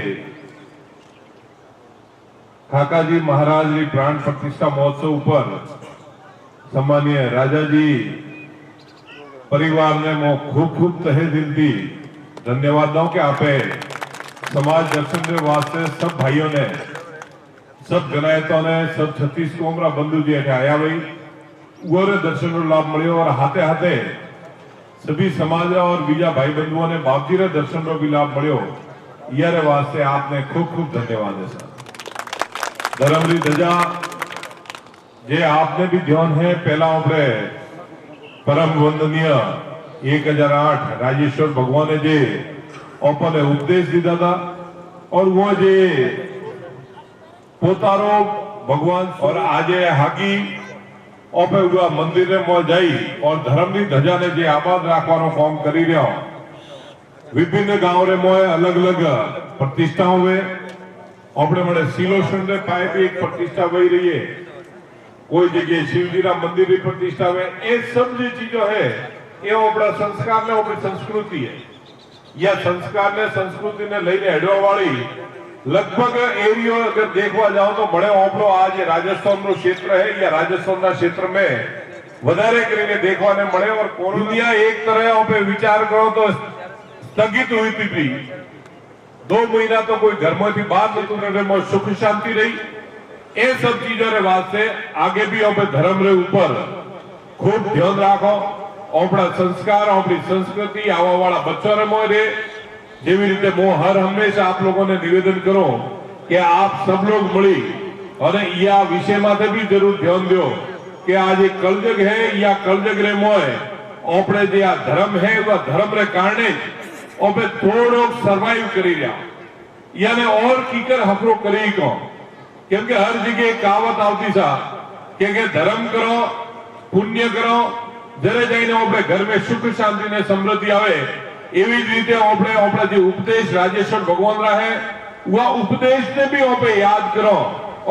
S2: काकाजी महाराज री प्राण प्रतिष्ठा महोत्सव पर सम्मानीय राजाजी परिवार ने मो खूब खूब तहे दिल थी धन्यवाद दो के आपे समाज दर्शन के वास्ते सब भाइयों ने, सब जनायतों ने, सब 36 कोमरा बंधु जी अठे आया भाई उरे दर्शन रो लाभ मिलो और हाथे हाथे सभी समाज और बीजा भाई बंधुओं ने बापजी रे दर्शन रो भी लाभ मिलो। यारे वास्ते आपने खूब खूब धन्यवाद है सर। धर्मरी धजा जे आपने भी ध्यान है पहला अपने परम वंदनीय 1008 राजेश्वर भगवान ने जे अपने उपदेश दीदा था और वो जे पोतारो भगवान और आजे हागी ओपे हुआ मंदिर में मो जाई और धर्मनी धजा ने जे आबाद राखवानो काम करी रह्यो। विभिन्न गांव रे मोए अलग अलग प्रतिष्ठा हुए अपने मने सिलोशन रे पाए भी एक प्रतिष्ठा वही रही है। कोई जगह शिवजी रा मंदिर की प्रतिष्ठा हुए। ये सब जो चीजों है ये अपना संस्कार ने अपनी संस्कृति है। या संस्कार ने संस्कृति ने लईने हेडवा वाली लगभग एरियो अगर देखवा जाओ तो बड़े ओपड़ो आज राजस्थान नो क्षेत्र है या राजस्थान ना क्षेत्र में વધારે કરીને देखवाने મળે और दुनिया एक तरह पे विचार करो तो स्थगित हुई थी। 2 महीना तो कोई घर में थी बात नहीं सुख शांति रही। ये सब चीजों रे वास्ते आगे भी अपने धर्म रे ऊपर खूब ध्यान राखो। अपना संस्कार अपनी संस्कृति आवा वाला बच्चों रे मोह रे जेवी रीते मो हर हमेशा आप लोगों ने निवेदन करो कि आप सब लोग मिली और या विषय माथे भी जरूर ध्यान दो कि आज एक कलजग है या कलजग रे मोह अपने जे आ धर्म है वह धर्म रे कारणे ओपे थोड़ो सर्वाइव करी रहा यानी और कीकर हफरो करी को क्योंकि हर जगह कहावत आवती सा कि धर्म करो पुण्य करो जरे जाइने अपने घर में सुख शांति ने समृद्धि आवे। एवी रीते अपने अपना जो उपदेश राजेश्वर भगवान रहा है वह उपदेश ने भी अपने याद करो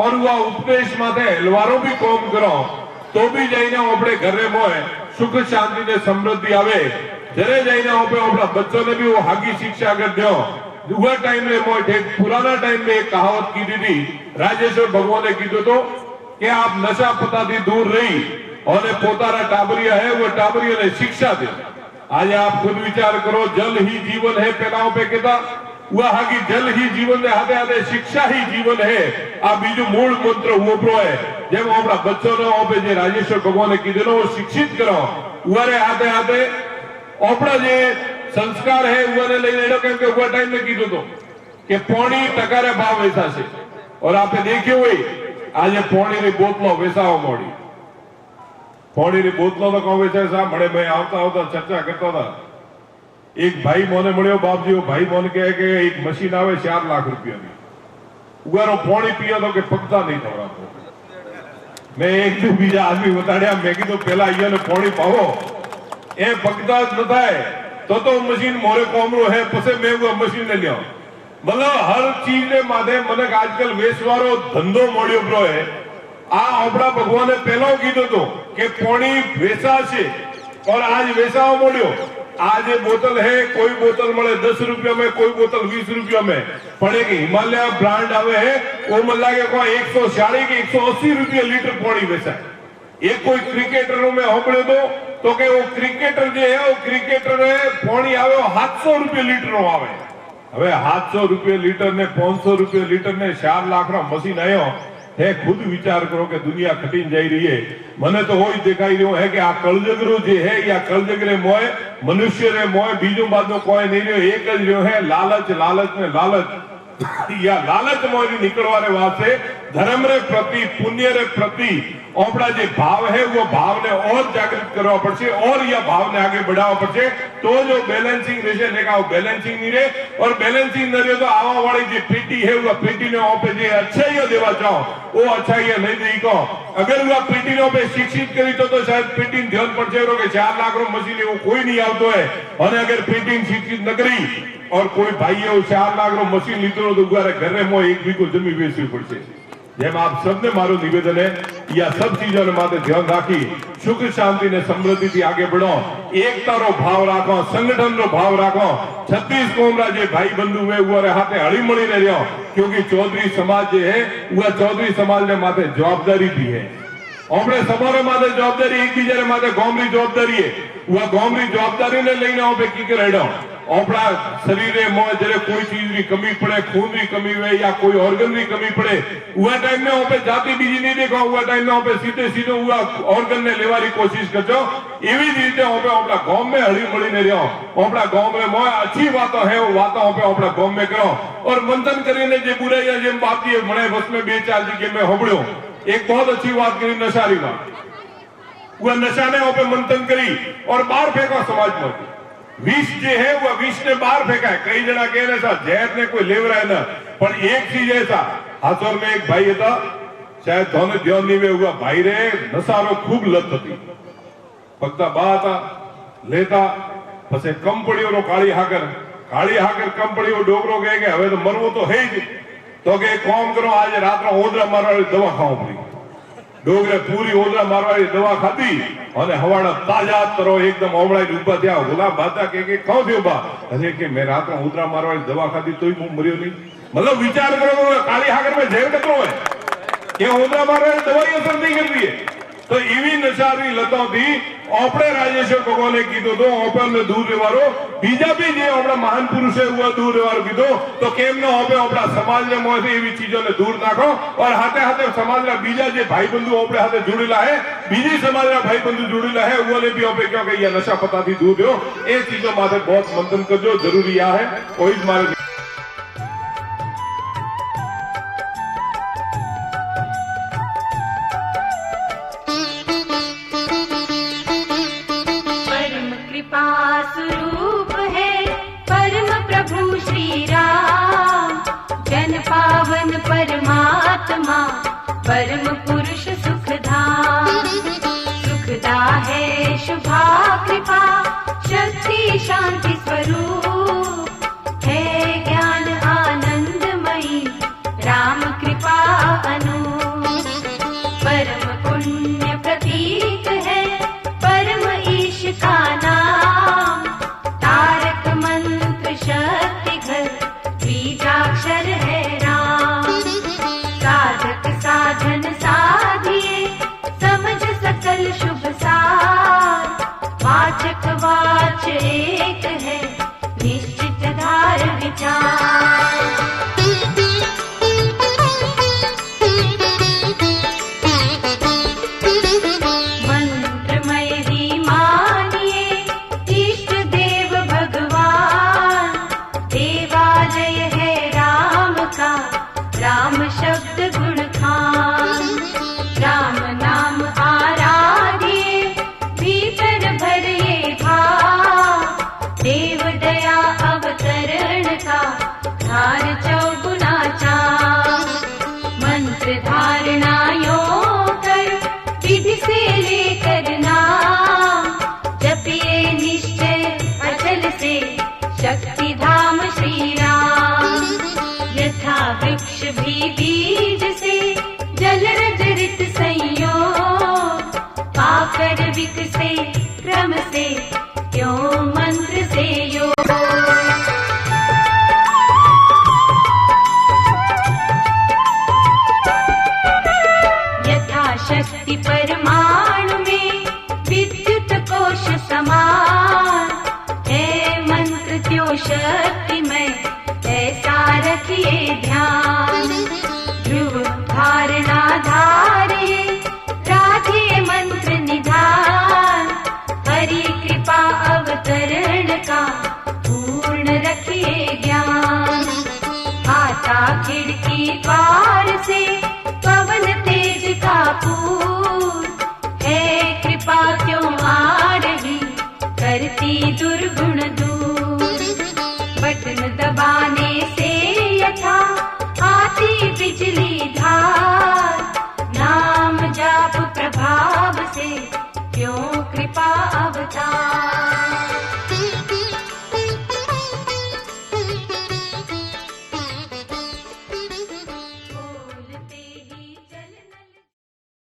S2: और वह उपदेश माथे हलवारों भी काम करो तो भी जाइने अपने घर में सुख शांति ने समृद्धि आवे। जरे जाइने अपना बच्चों ने भी वो हागी शिक्षा कर दो। वह टाइम में पुराना टाइम में एक कहावत की थी राजेश्वर भगवान ने कीधु तो कि आप नशा पता थी दूर रही और पोतारा टाबरिया है वो टाबरिया ने शिक्षा दे। आज आप खुद विचार करो जल ही जीवन है पहलाओं पे कहता वह हागी जल ही जीवन है हाथे हाथे शिक्षा ही जीवन है। आ बीजू मूल मंत्र उपरो है जेम अपना बच्चों ने ओपे जे राजेश्वर भगवान ने कीधु वो शिक्षित करो उरे हाथे हाथे अपना जे संस्कार है उन्हें लेने केम के हुआ टाइम में कीधु तो कि पौनी टकारे भाव वेचा से और आपने देखे हुई आज पौनी री बोतलो वेचावा मोड़ी। पौनी री बोतलो तो कौन वेचे साहब बड़े भाई आवता आवता चर्चा करता था। एक भाई मोने मिलो बाप जी वो भाई मोने कहे कि एक मशीन आवे 4 लाख रुपया की उगारो पौनी पिया तो के पकता नहीं थोड़ा तो मैं एक दिन बीजा आदमी बताड़िया मैं कीधु पहला ये ने पौनी पावो ए पकता न थाय तो मशीन मोरे कोमरो है पसे मैं वो मशीन ने लिया। मतलब हर चीज ने माथे मनक आजकल वेचवारो धंधो मोड़ियो प्रो है। आ अपना भगवान ने पहला कीधु तो कि पौनी वेचा से और आज वेचावा मोड़ियो। आज ये बोतल है कोई बोतल मळे 10 रुपया में कोई बोतल 20 रुपया में पड़ेगी। हिमालय ब्रांड आवे है वो मन लागे को 140 के 180 रुपया लीटर पौनी वेचा। एक कोई क्रिकेटरों में होबड़े तो के वो क्रिकेटर जे है वो क्रिकेटर पौनी आवे 700 रुपया लीटर नो आवे। હવે 700 रुपये लीटर ने 500 रुपये लीटर ने 4 लाख रा मशीन आयो है। खुद विचार करो कि दुनिया खटीन जाई रही है। मने तो वो ही दिखाई रहो है कि आ कलजगरो जे है या कलजग रे मोय मनुष्य रे मोय बीजो बाजो कोई नहीं रहो एक ज रहो है लालच लालच ने लालच या लालच मोय निकलवा रे वास्ते धर्म रे प्रति पुण्य रे प्रति अपना जो भाव है वो भाव ने और जागृत करवा पड़े और यह भाव ने आगे बढ़ावा पड़े तो जो बैलेंसिंग रहे देखा बैलेंसिंग नहीं रहे और बैलेंसिंग न रहे तो आवा वाली जो पीटी है वह पीटी ने ओपे जो अच्छाई देवा चाहो वो अच्छाई नहीं दी को अगर वह पीटी ने ओपे शिक्षित करी तो शायद पीटी ध्यान पड़े कि 4 लाख रो मशीन वो कोई नहीं आवतो है और अगर पीटी शिक्षित न करी और कोई भाई है 4 लाख रो मशीन लीधो तो घर में मो 1 बीघो जमीन वेचवी पड़े। जेम आप सबने मारो निवेदन है या सब चीजों ने माथे ध्यान राखी सुख शांति ने समृद्धि थी आगे बढ़ो एकता रो भाव राखो संगठन रो भाव राखो 36 कोम रा जे भाई बंधु हुए वो हाथे हળી मળી ने रहो क्योंकि चौधरी समाज जे है वह चौधरी समाज ने माथे जवाबदारी भी है। अपने समारे माथे जवाबदारी एक बीजे माथे गांव री जवाबदारी है वह गांव री जवाबदारी ने लईने ओपे की के रेडो अपना शरीर में जरे कोई चीज की कमी पड़े, खून की कमी हुए या कोई ऑर्गन की कमी पड़े, वह टाइम में पे जाति बीजी नहीं देखो, वह टाइम में पे सीधे सीधे हुआ ऑर्गन ने लेवानी कोशिश करजो। एवं रीते अपना गांव में हળી મળીને रहो, अपना गांव में मोह अच्छी बातों है वो बातों पे अपना गांव में करो और मंथन करीने जे बुराई जेम बाती मने बस में 2-4 जगह में होबड़्यो। एक बहुत अच्छी बात करी नशारी में, वह नशा ने पे मंथन करी और बाहर फेंका समाज में। विष जे है वह विष ने बाहर फेंका है। कई जना कहे सा जहर ने कोई लेवरा है ना, पर एक चीज ऐसा हाथोर में एक भाई था, शायद धोने ध्यान नहीं में हुआ भाई रे नशारो खूब लत थी, फक्त बा था लेता पछे कम पड़ियो रो काली हाकर कम पड़ियो डोगरो कहे के हवे तो मरवो तो है ही, तो के काम करो आज रात में ओदरा मारवाड़ी दवा खाओ पड़ी। डोगरे पूरी ओदरा मारवाड़ी दवा खाधी और हवाड़ा ताजा करो एकदम ओबड़ाई ऊपर थया। गुलाब बाता के कौन थयो बा? अरे के मैं रात में ओदरा मारवाड़ी दवा खाधी तोय मु मरियो नहीं। मतलब विचार करो काली हाकर में जहर कतरो है कि ओदरा मारवाड़ी दवाई असर नहीं कर रही है। तो एवी नशारी लतों थी अपने राजेश्वर भगवाने कीधो तो ओपन ने दूर रहवारो, बीजा भी जे अपना महान पुरुषे हुआ दूर रहवारो कीधो तो केम न होपे अपना समाज ने मोह से एवी चीजों ने दूर नाखो और हाथे हाथे समाज ना बीजा जे भाई बंधु अपने हाथे जुड़ेला है, बीजी समाज ना भाई बंधु जुड़ेला है वो ने भी होपे क्योंकि ये नशा पता थी दूर रहो। ए चीजों माथे बहुत मंथन करजो, जरूरी आ है कोई मारे
S6: स्वरूप है परम प्रभु श्री राम, जन पावन परमात्मा परम पुरुष सुखधाम। सुखदा है शुभा कृपा शक्ति शांति स्वरूप है, ज्ञान आनंदमयी राम कृपा अनूप। परम पुण्य प्रतीक है परम ईश का नाम, तारक मंत्र शक्ति घर बीजाक्षर है राम। साधक साधन साधिए समझ सकल शुभ सार, वाचक वाच एक है निश्चित धार विचार। राम शब्द गुण खान, राम नाम आराध्य भीतर भरे भाव, देव दया अवतरण का धार चौगुना चार। मंत्र धारणा योग कर विधि से लेकर नाम, जपिए निश्चय अचल से शक्ति धाम श्री राम। यथा वृक्ष भी बीज से जल रजरित संयोग, पाकर विकसे क्रम से क्यों मंत्र से योग। यथा शक्ति परमाणु में विद्युत कोश समान, है मंत्र त्यों